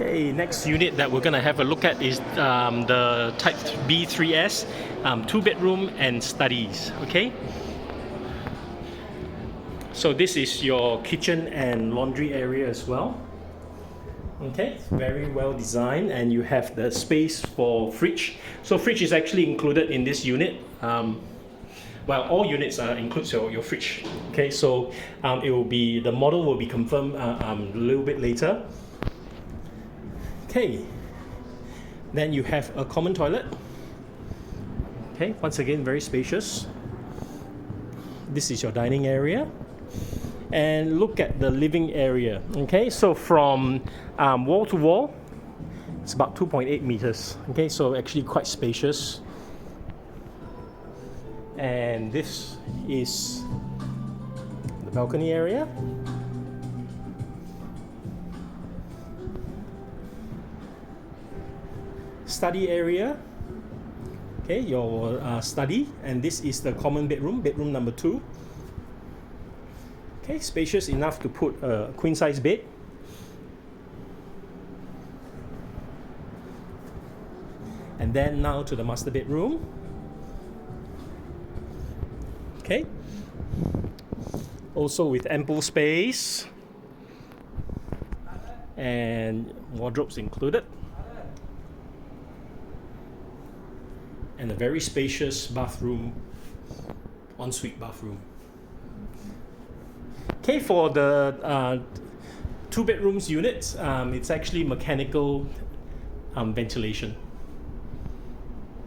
Okay, next unit that we're gonna have a look at is the Type B3S, 2-bedroom and studies. Okay. So this is your kitchen and laundry area as well. Okay, very well designed, and you have the space for fridge. So fridge is actually included in this unit. Well, all units includes your fridge. Okay, so it will be, the model will be confirmed a little bit later. Okay, then you have a common toilet. Okay, once again, very spacious. This is your dining area. And look at the living area. Okay, so from wall to wall, it's about 2.8 meters. Okay, so actually quite spacious. And this is the balcony area. Study area. Okay, your study, and this is the common bedroom, bedroom number 2. Okay, spacious enough to put a queen size bed. And then now to the master bedroom. Okay, also with ample space and wardrobes included, and a very spacious bathroom, ensuite bathroom. Okay, for the 2 bedrooms units, it's actually mechanical ventilation.